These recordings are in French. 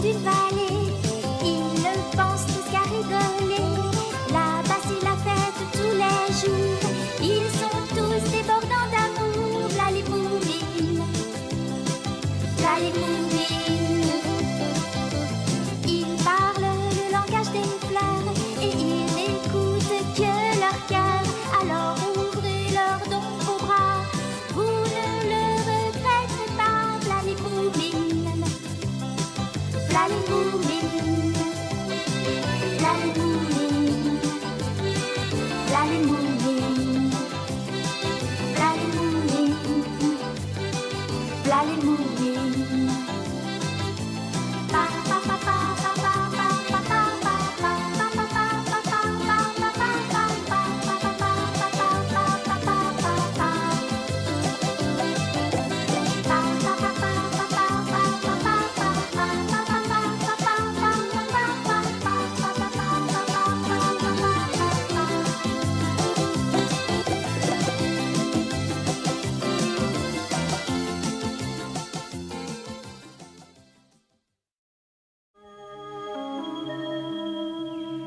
d'une vallée. Ils ne pensent tous qu'à rigoler. Là-bas c'est la fête tous les jours. Ils sont tous débordants d'amour. V'là les bourrines, v'là les bourrines. Ils parlent le langage des fleurs et ils n'écoutent que leur cœur. Alors ouvrez leurs dons vos bras, vous ne le regretterez pas. V'là les bourrines, v'là les bourrines, v'là les bourrines, v'là les bourrines, v'là les bourrines, v'là les bourrines.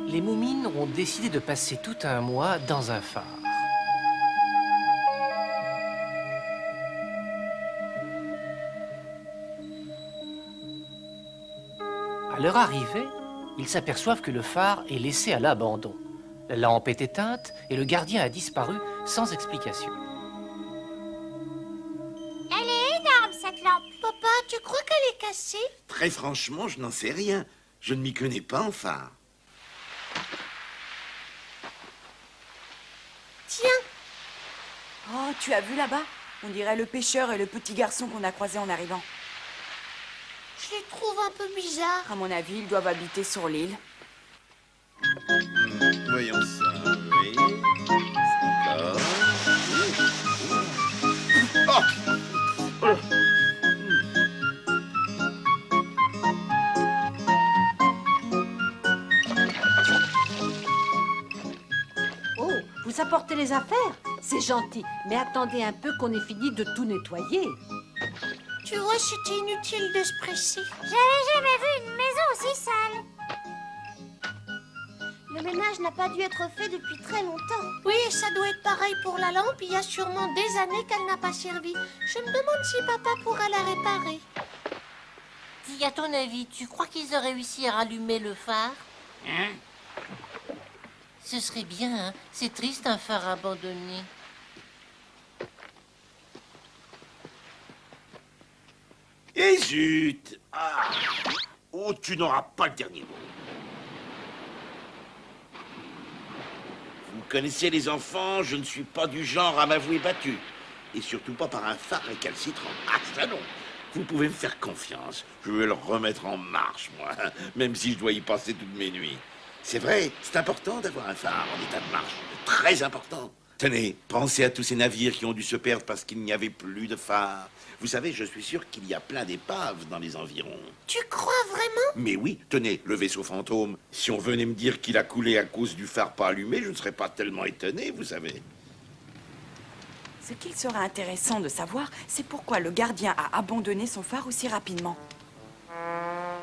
Les Moumines ont décidé de passer tout un mois dans un phare. À leur arrivée, ils s'aperçoivent que le phare est laissé à l'abandon. La lampe est éteinte et le gardien a disparu sans explication. Elle est énorme cette lampe. Papa, tu crois qu'elle est cassée? Très franchement, je n'en sais rien. Je ne m'y connais pas en phare. Tiens, Oh, tu as vu là-bas? On dirait le pêcheur et le petit garçon qu'on a croisés en arrivant. je les trouve un peu bizarres. À mon avis, ils doivent habiter sur l'île. Voyons ça, oui. D'accord. Oh. Oh, vous apportez les affaires? C'est gentil, mais attendez un peu qu'on ait fini de tout nettoyer. Tu vois, c'était inutile de se presser. J'avais jamais vu une maison aussi sale. Le ménage n'a pas dû être fait depuis très longtemps. Oui, et ça doit être pareil pour la lampe. Il y a sûrement des années qu'elle n'a pas servi. Je me demande si papa pourra la réparer. Dis, à ton avis, tu crois qu'ils auraient réussi à rallumer le phare? Ce serait bien, hein? C'est triste un phare abandonné. Et zut! Ah. Oh, tu n'auras pas le dernier mot. Vous me connaissez les enfants, je ne suis pas du genre à m'avouer battu. Et surtout pas par un phare récalcitrant. Ah, ça non! Vous pouvez me faire confiance. Je vais le remettre en marche, moi, même si je dois y passer toutes mes nuits. C'est vrai, c'est important d'avoir un phare en état de marche. Très important. Tenez, pensez à tous ces navires qui ont dû se perdre parce qu'il n'y avait plus de phare. Vous savez, je suis sûr qu'il y a plein d'épaves dans les environs. Tu crois vraiment? Mais oui, tenez, le vaisseau fantôme. Si on venait me dire qu'il a coulé à cause du phare pas allumé, je ne serais pas tellement étonné, vous savez. Ce qu'il serait intéressant de savoir, c'est pourquoi le gardien a abandonné son phare aussi rapidement.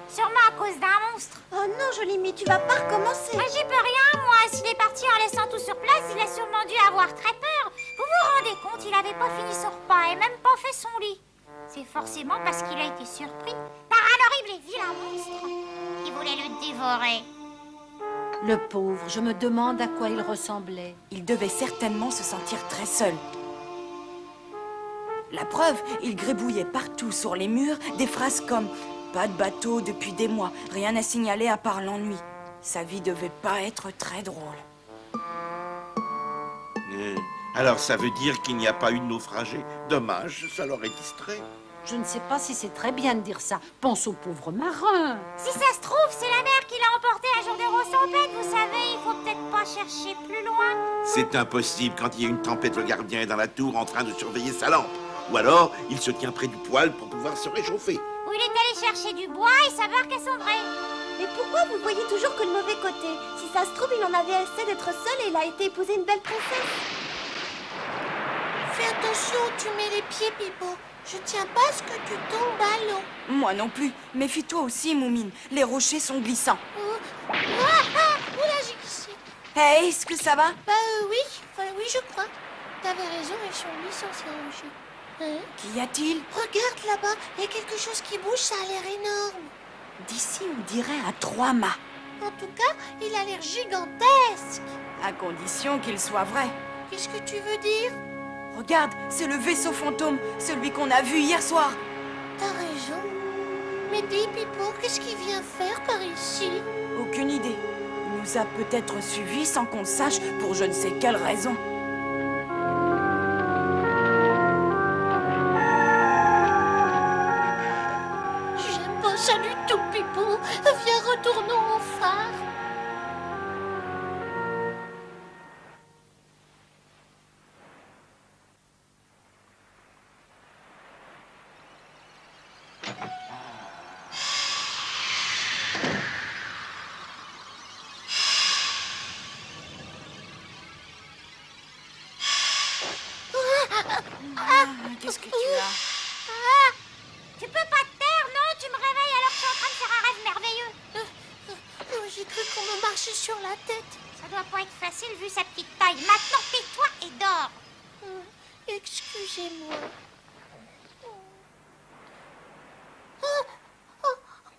Sûrement à cause d'un monstre. Oh non, jolie Mie, tu vas pas recommencer. Mais j'y peux rien, moi. S'il est parti en laissant tout sur place, il a sûrement dû avoir très peur. Vous vous rendez compte, il avait pas fini son repas et même pas fait son lit. C'est forcément parce qu'il a été surpris par un horrible et vilain monstre qui voulait le dévorer. Le pauvre, je me demande à quoi il ressemblait. Il devait certainement se sentir très seul. La preuve, il gribouillait partout sur les murs des phrases comme « Pas de bateau depuis des mois, rien à signaler à part l'ennui ». Sa vie devait pas être très drôle. Alors ça veut dire qu'il n'y a pas eu de naufragé. Dommage, ça l'aurait distrait. Je ne sais pas si c'est très bien de dire ça. Pense au pauvre marin. Si ça se trouve, c'est la mer qui l'a emporté un jour de grosse tempête. Vous savez, il faut peut-être pas chercher plus loin. C'est impossible quand il y a une tempête, le gardien est dans la tour en train de surveiller sa lampe. Ou alors, il se tient près du poêle pour pouvoir se réchauffer. Ou il est allé chercher du bois et sa barque a sombré. Mais pourquoi vous voyez toujours que le mauvais côté? Si ça se trouve, il en avait assez d'être seul et il a été épouser une belle princesse. Fais attention où tu mets les pieds, Pipo. Je tiens pas à ce que tu tombes à l'eau. Moi non plus. Méfie-toi aussi, Moumine. Les rochers sont glissants. Oula, j'ai glissé. Hé, est-ce que ça va? Oui, oui, je crois. T'avais raison, ils sont glissants, ces rochers. Hein? Qu'y a-t-il? Regarde là-bas, il y a quelque chose qui bouge, ça a l'air énorme. D'ici, on dirait un 3 mâts. En tout cas, il a l'air gigantesque. À condition qu'il soit vrai. Qu'est-ce que tu veux dire? Regarde, c'est le vaisseau fantôme, celui qu'on a vu hier soir. T'as raison. Mais dis, Pipo, qu'est-ce qu'il vient faire par ici? Aucune idée. Il nous a peut-être suivis sans qu'on sache pour je ne sais quelle raison. J'aime pas ça du tout, Pipo. Viens, retournons au phare. Qu'est-ce que tu as? Tu peux pas te taire, non? Tu me réveilles alors que je suis en train de faire un rêve merveilleux. J'ai cru qu'on me marchait sur la tête. Ça doit pas être facile vu sa petite taille. Maintenant, tais-toi et dors. Excusez-moi.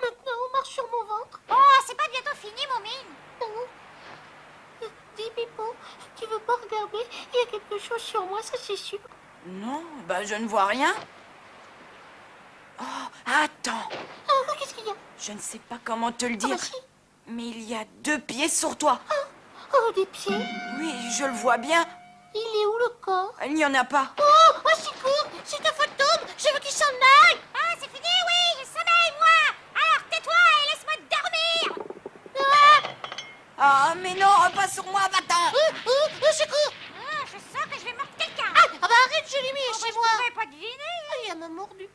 Maintenant, on marche sur mon ventre. Oh, c'est pas bientôt fini, Moumine. Dis, Pipo, tu veux pas regarder? Il y a quelque chose sur moi, ça c'est sûr. Non, bah je ne vois rien. Oh, attends. Qu'est-ce qu'il y a? Je ne sais pas comment te le dire, si. mais il y a 2 pieds sur toi. Oh, des pieds. Oui, je le vois bien. Il est où le corps? Il n'y en a pas. Oh, secours! C'est un fantôme! Je veux qu'il s'en aille! Ah, c'est fini, oui, je sommeille, moi. Alors, tais-toi et laisse-moi dormir. Ah, mais non, pas sur moi, va-t'en. Secours! Ah, je sens que je vais mordre quelqu'un. Ah, bah arrête, je l'ai mis Oh, bah, chez je moi! pouvais pas deviner. Il m'a mordu.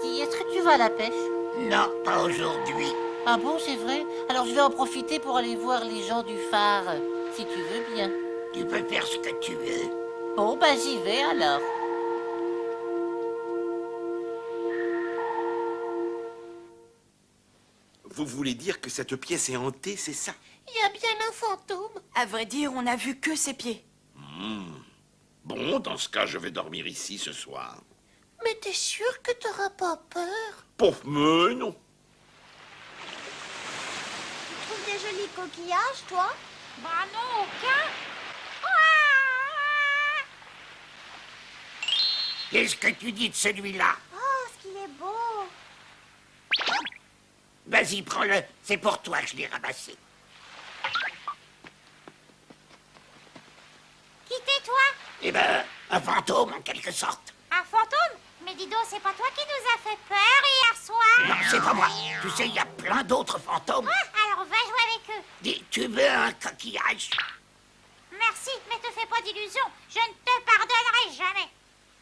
Dis, est-ce que tu vas à la pêche? Non, pas aujourd'hui. Ah bon, c'est vrai? Alors je vais en profiter pour aller voir les gens du phare, si tu veux bien. Tu peux faire ce que tu veux. Bon, bah j'y vais alors. Vous voulez dire que cette pièce est hantée, c'est ça? Il y a bien un fantôme. À vrai dire, on n'a vu que ses pieds. Bon, dans ce cas, je vais dormir ici ce soir. Mais t'es sûr que t'auras pas peur? Pauvre, mais non. Tu trouves des jolis coquillages, toi? Bah non, aucun. Qu'est-ce que tu dis de celui-là? Oh, ce qu'il est beau. Vas-y, prends-le. C'est pour toi que je l'ai ramassé. Qui t'es, toi? Eh ben, un fantôme en quelque sorte. Un fantôme? Mais dis donc, c'est pas toi qui nous a fait peur hier soir? Non, c'est pas moi. Tu sais, il y a plein d'autres fantômes. Ah, alors va jouer avec eux. Dis, tu veux un coquillage? Merci, mais te fais pas d'illusions. Je ne te pardonnerai jamais.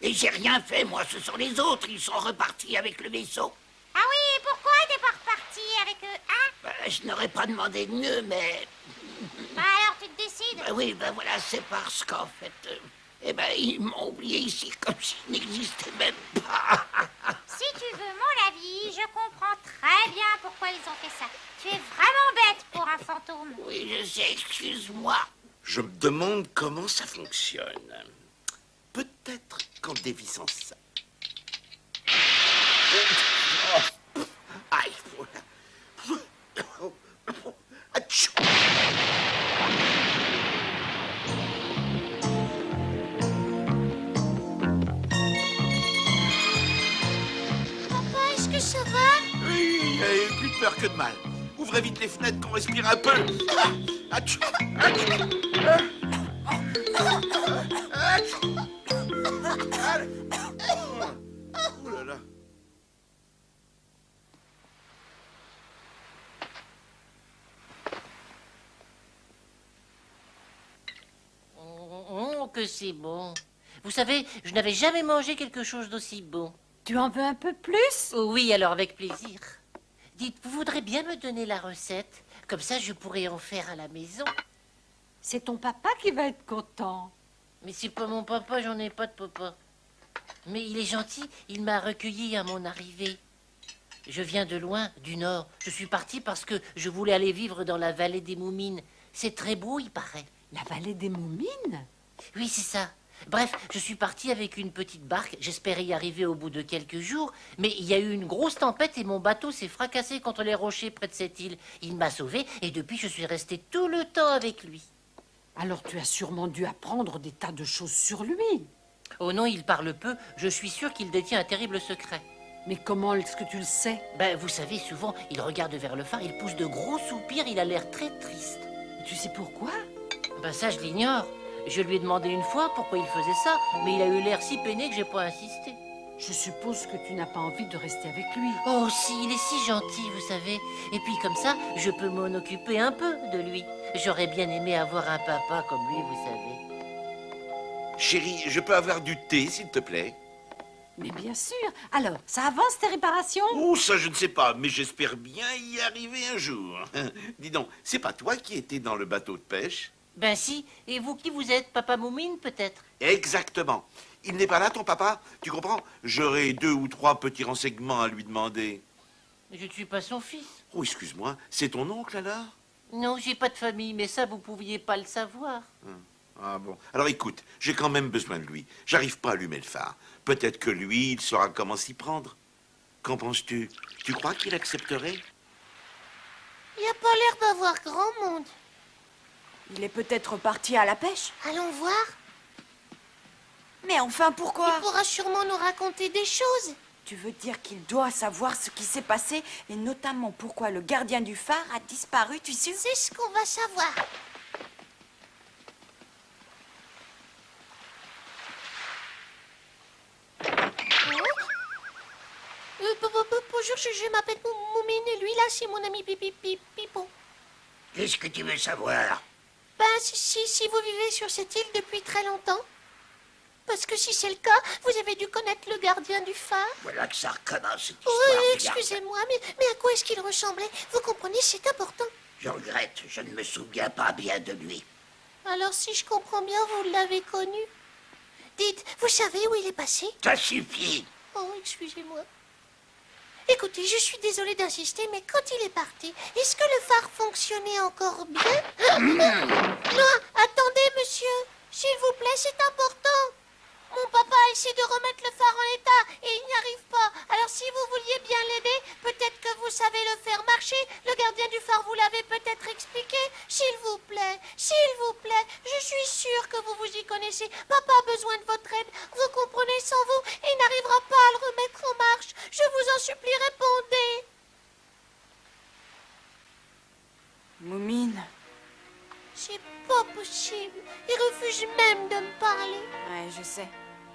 Et j'ai rien fait, moi. Ce sont les autres. Ils sont repartis avec le vaisseau. Ah oui, et pourquoi t'es pas reparti avec eux, hein? Ben, je n'aurais pas demandé de mieux, mais... Bah alors tu te décides. Ben oui, ben voilà, c'est parce qu'en fait... eh ben, ils m'ont oublié ici comme s'ils n'existaient même pas. Si tu veux mon avis, je comprends très bien pourquoi ils ont fait ça. Tu es vraiment bête pour un fantôme. Oui, je sais, excuse-moi. Je me demande comment ça fonctionne. Peut-être qu'en dévissant ça... Aïe, voilà. Atchou. Papa, est-ce que ça va? Oui, plus de peur que de mal. Ouvrez vite les fenêtres qu'on respire un peu. Atchou. Atchou. Atchou. Ouh là là. Oh, que c'est bon. Vous savez, je n'avais jamais mangé quelque chose d'aussi bon. Tu en veux un peu plus? Oh oui, alors avec plaisir. Dites, vous voudrez bien me donner la recette? Comme ça, je pourrais en faire à la maison. C'est ton papa qui va être content. Mais c'est pas mon papa, j'en ai pas de papa. Mais il est gentil, il m'a recueilli à mon arrivée. Je viens de loin, du nord. Je suis parti parce que je voulais aller vivre dans la vallée des Moumines. C'est très beau, il paraît. La vallée des Moumines? Oui, c'est ça. Bref, je suis parti avec une petite barque. J'espérais y arriver au bout de quelques jours. Mais il y a eu une grosse tempête et mon bateau s'est fracassé contre les rochers près de cette île. Il m'a sauvé et depuis, je suis resté tout le temps avec lui. Alors tu as sûrement dû apprendre des tas de choses sur lui. Oh non, il parle peu. Je suis sûr qu'il détient un terrible secret. Mais comment est-ce que tu le sais? Ben, vous savez, souvent, il regarde vers le phare, il pousse de gros soupirs, il a l'air très triste. Tu sais pourquoi? Ben ça, je l'ignore. Je lui ai demandé une fois pourquoi il faisait ça, mais il a eu l'air si peiné que j'ai pas insisté. Je suppose que tu n'as pas envie de rester avec lui. Oh si, il est si gentil, vous savez. Et puis comme ça, je peux m'en occuper un peu de lui. J'aurais bien aimé avoir un papa comme lui, vous savez. Chérie, je peux avoir du thé, s'il te plaît? Mais bien sûr. Alors, ça avance tes réparations? Oh, ça, je ne sais pas, mais j'espère bien y arriver un jour. Dis donc, c'est pas toi qui étais dans le bateau de pêche? Ben si, et vous qui vous êtes, papa Moumine peut-être? Exactement. Il n'est pas là, ton papa? Tu comprends? J'aurai 2 ou 3 petits renseignements à lui demander. Je ne suis pas son fils. Oh, excuse-moi, c'est ton oncle alors? Non, j'ai pas de famille, mais ça, vous pouviez pas le savoir. Ah bon. Alors écoute, j'ai quand même besoin de lui. J'arrive pas à allumer le phare. Peut-être que lui, il saura comment s'y prendre. Qu'en penses-tu? Tu crois qu'il accepterait? Il a pas l'air d'avoir grand monde. Il est peut-être parti à la pêche. Allons voir. Mais enfin, pourquoi? Il pourra sûrement nous raconter des choses. Tu veux dire qu'il doit savoir ce qui s'est passé et notamment pourquoi le gardien du phare a disparu, tu sais? C'est ce qu'on va savoir. Bonjour, je m'appelle Moumine et lui là c'est mon ami Pipo. Qu'est-ce que tu veux savoir? Ben si vous vivez sur cette île depuis très longtemps. Parce que si c'est le cas, vous avez dû connaître le gardien du phare. Voilà que ça recommence cette histoire. Oui, regarde. excusez-moi, mais à quoi est-ce qu'il ressemblait? Vous comprenez, c'est important. Je regrette, je ne me souviens pas bien de lui. Alors si je comprends bien, vous l'avez connu. Dites, vous savez où il est passé? Ça suffit. Oh, excusez-moi. Écoutez, je suis désolée d'insister, mais quand il est parti, est-ce que le phare fonctionnait encore bien? Non, attendez, monsieur. S'il vous plaît, c'est important. Mon papa essaie de remettre le phare en état et il n'y arrive pas. Alors si vous vouliez bien l'aider, peut-être que vous savez le faire marcher. Le gardien du phare vous l'avait peut-être expliqué. S'il vous plaît, je suis sûre que vous vous y connaissez. Papa a besoin de votre aide. Vous comprenez, sans vous, il n'arrivera pas à le remettre en marche. Je vous en supplie, répondez. Moumine. C'est pas possible. Il refuse même de me parler. Ouais, je sais.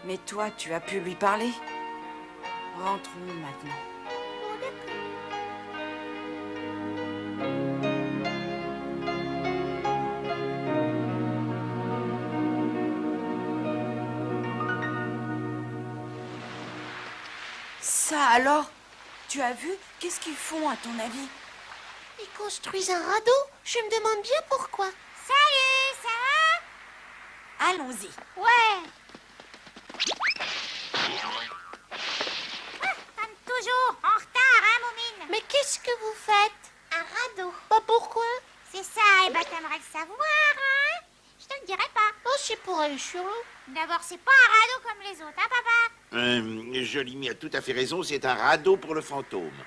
Mais toi, tu as pu lui parler? Rentrons maintenant. Oh, d'accord. Ça alors? Tu as vu? Qu'est-ce qu'ils font à ton avis? Ils construisent un radeau. Je me demande bien pourquoi. Salut, ça va? Allons-y. Ouais. Comme toujours, en retard, hein, Moumine? Mais qu'est-ce que vous faites? Un radeau. Pas pourquoi? C'est ça, et ben t'aimerais le savoir, hein? Je te le dirai pas. Oh, c'est pour aller sur l'eau. D'abord, c'est pas un radeau comme les autres, hein, papa? Jolimy a tout à fait raison, c'est un radeau pour le fantôme.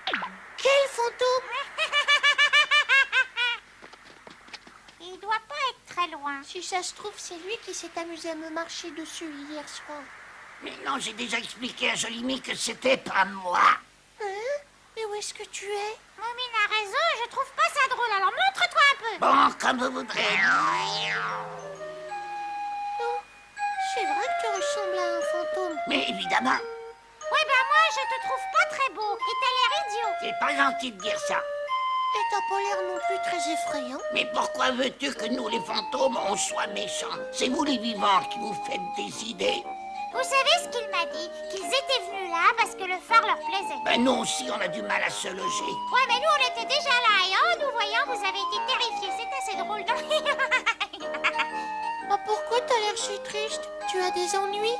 Quel fantôme? Il doit pas être très loin. Si ça se trouve, c'est lui qui s'est amusé à me marcher dessus hier soir. Mais non, j'ai déjà expliqué à Jolimy que c'était pas moi. Hein? Mais où est-ce que tu es? Moumine a raison, je trouve pas ça drôle, alors montre-toi un peu. Bon, comme vous voudrez. Oh, c'est vrai que tu ressembles à un fantôme. Mais évidemment, Ouais, ben moi, je te trouve pas très beau, et t'as l'air idiot. c'est pas gentil de dire ça. Et t'as pas l'air non plus très effrayant. Mais pourquoi veux-tu que nous, les fantômes, on soit méchants? C'est vous, les vivants, qui vous faites des idées. Vous savez ce qu'il m'a dit? Qu'ils étaient venus là parce que le phare leur plaisait. Ben nous aussi, on a du mal à se loger. Ouais, mais nous, on était déjà là et en nous voyant, vous avez été terrifiés. C'est assez drôle, non? Oh, pourquoi t'as l'air si triste? Tu as des ennuis?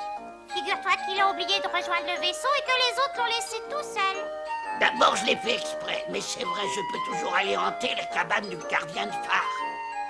Figure-toi qu'il a oublié de rejoindre le vaisseau et que les autres l'ont laissé tout seul. D'abord, je l'ai fait exprès, mais c'est vrai, je peux toujours aller hanter la cabane du gardien de phare.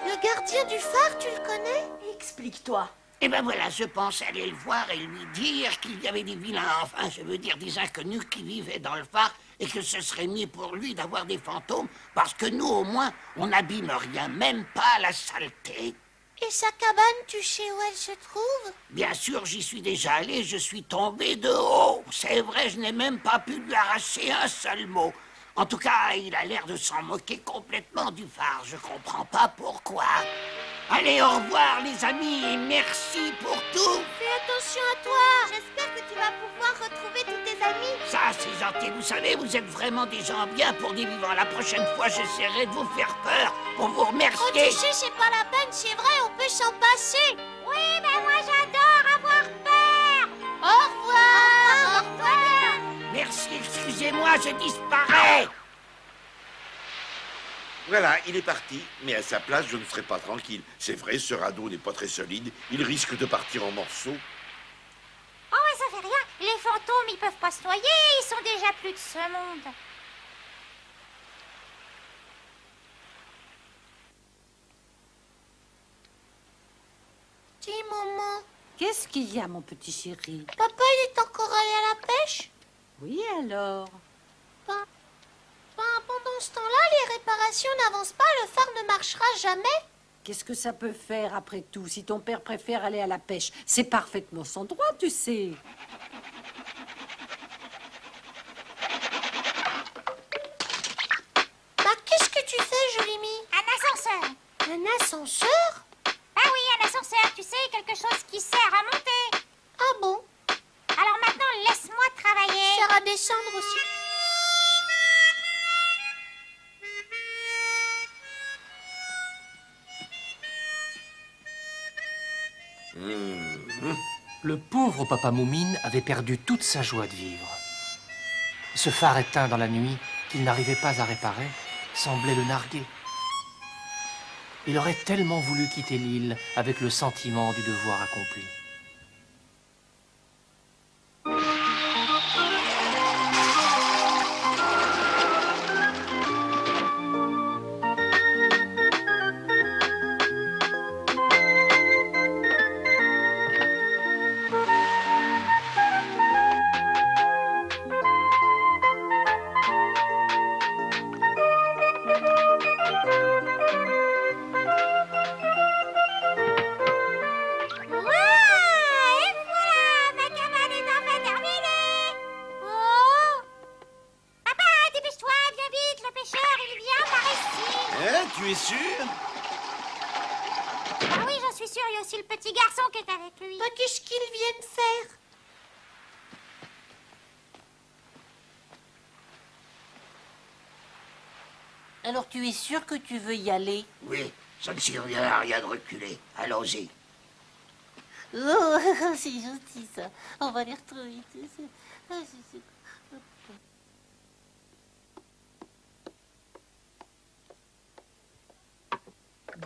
Le gardien du phare, tu le connais? Explique-toi. Et ben voilà, je pense aller le voir et lui dire qu'il y avait des vilains, enfin, je veux dire des inconnus qui vivaient dans le phare et que ce serait mieux pour lui d'avoir des fantômes parce que nous, au moins, on n'abîme rien, même pas la saleté. Et sa cabane, tu sais où elle se trouve? Bien sûr, j'y suis déjà allé, je suis tombé de haut. C'est vrai, je n'ai même pas pu lui arracher un seul mot. En tout cas, il a l'air de s'en moquer complètement du phare. Je comprends pas pourquoi. Allez, au revoir, les amis, et merci pour tout. Fais attention à toi. J'espère que tu vas pouvoir retrouver tous tes amis. Ça, c'est gentil. Vous savez, vous êtes vraiment des gens bien pour des vivants. La prochaine fois, j'essaierai de vous faire peur pour vous remercier. Oh, tu sais, c'est pas la peine, c'est vrai, on peut s'en passer. Oui, mais moi, j'adore avoir peur. Au revoir. Au revoir. Merci, excusez-moi, je disparais. Voilà, il est parti, mais à sa place, je ne serai pas tranquille. C'est vrai, ce radeau n'est pas très solide, il risque de partir en morceaux. Oh, mais ça fait rien. Les fantômes, ils peuvent pas se noyer. Ils sont déjà plus de ce monde. Dis, maman, Qu'est-ce qu'il y a, mon petit chéri? papa, il est encore allé à la pêche? Oui, alors? Pendant ce temps-là, les réparations n'avancent pas, le phare ne marchera jamais. Qu'est-ce que ça peut faire, après tout, si ton père préfère aller à la pêche? C'est parfaitement son droit, tu sais. Bah, qu'est-ce que tu fais, Jolimi? Un ascenseur. Un ascenseur? Ah oui, un ascenseur, tu sais, quelque chose qui sert à monter. Ah bon? Alors maintenant, laisse-moi travailler. Sert à descendre aussi? Le pauvre papa Moumine avait perdu toute sa joie de vivre. Ce phare éteint dans la nuit, qu'il n'arrivait pas à réparer, semblait le narguer. Il aurait tellement voulu quitter l'île avec le sentiment du devoir accompli. Et voilà, ma cabane est enfin terminée. Oh! Papa, dépêche-toi, viens vite, le pêcheur, il vient par ici. Hein, tu es sûr? Ah oui, j'en suis sûre, il y a aussi le petit garçon qui est avec lui. Bah, qu'est-ce qu'ils viennent faire? Alors tu es sûr que tu veux y aller? Oui, ça ne servira à rien de reculer. Allons-y. Oh, c'est gentil ça. On va les retrouver.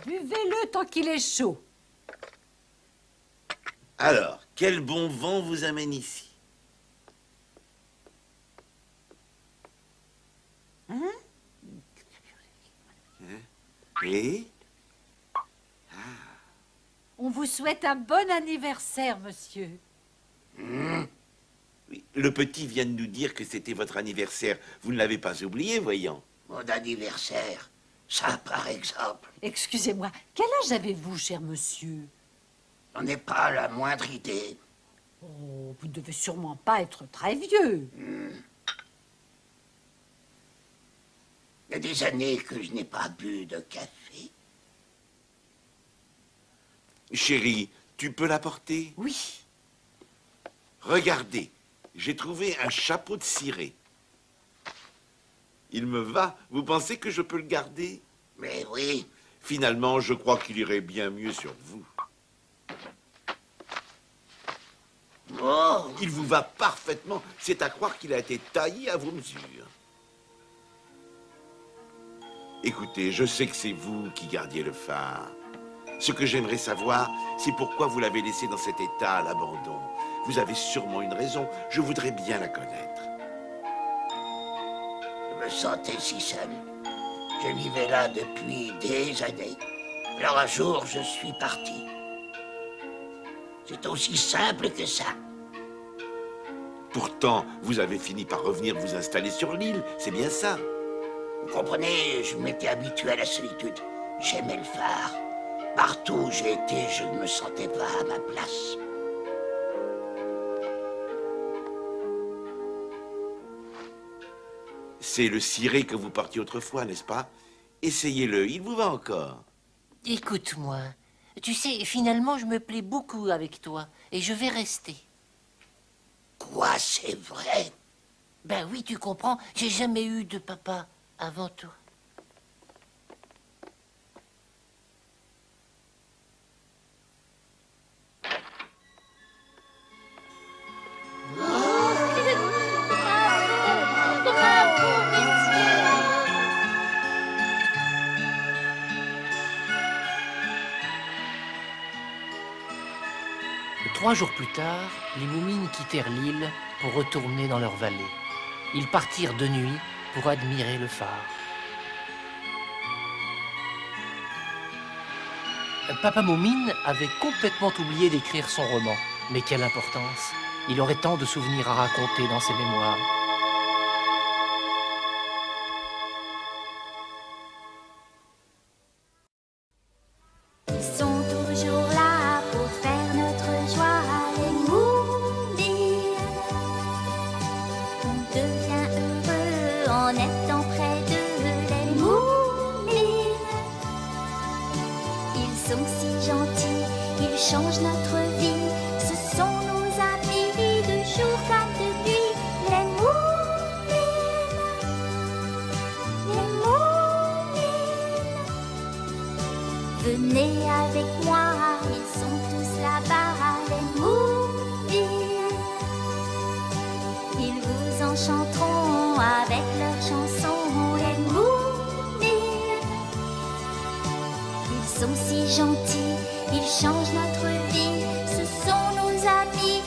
Buvez-le tant qu'il est chaud. Alors, quel bon vent vous amène ici? Et On vous souhaite un bon anniversaire, monsieur. oui, le petit vient de nous dire que c'était votre anniversaire. Vous ne l'avez pas oublié, voyons. Mon anniversaire, ça par exemple. Excusez-moi, quel âge avez-vous, cher monsieur? J'en ai pas la moindre idée. Oh, vous ne devez sûrement pas être très vieux. Il y a des années que je n'ai pas bu de café. Chérie, tu peux l'apporter? Oui. Regardez, j'ai trouvé un chapeau de ciré. Il me va. Vous pensez que je peux le garder? Mais oui, Finalement, je crois qu'il irait bien mieux sur vous. Oh, Il vous va parfaitement. C'est à croire qu'il a été taillé à vos mesures. Écoutez, je sais que c'est vous qui gardiez le phare. Ce que j'aimerais savoir, c'est pourquoi vous l'avez laissé dans cet état à l'abandon. Vous avez sûrement une raison. Je voudrais bien la connaître. je me sentais si seul. Je vivais là depuis des années. Alors un jour, je suis parti. C'est aussi simple que ça. Pourtant, vous avez fini par revenir vous installer sur l'île. C'est bien ça. Vous comprenez, je m'étais habitué à la solitude. J'aimais le phare. Partout où j'ai été, je ne me sentais pas à ma place. C'est le ciré que vous portiez autrefois, n'est-ce pas? Essayez-le, il vous va encore. Écoute-moi, tu sais, finalement, je me plais beaucoup avec toi, et je vais rester. Quoi, c'est vrai? Ben oui, tu comprends, j'ai jamais eu de papa avant toi. Bravo, messieurs. 3 jours plus tard, les Moumines quittèrent l'île pour retourner dans leur vallée. Ils partirent de nuit pour admirer le phare. Papa Moumine avait complètement oublié d'écrire son roman. Mais quelle importance! Il aurait tant de souvenirs à raconter dans ses mémoires. Ils sont toujours là pour faire notre joie, les Moumines. On devient heureux en étant près d'eux, les Moumines. Ils sont si gentils, ils changent notre vie. Ce sont nos amis de jour comme de nuit, les Moumines. Les Moumines. Venez avec moi, ils sont tous là-bas, les Moumines. Ils vous enchanteront avec leurs chansons, les Moumines. Ils sont si gentils, ils changent notre vie, ce sont nos amis.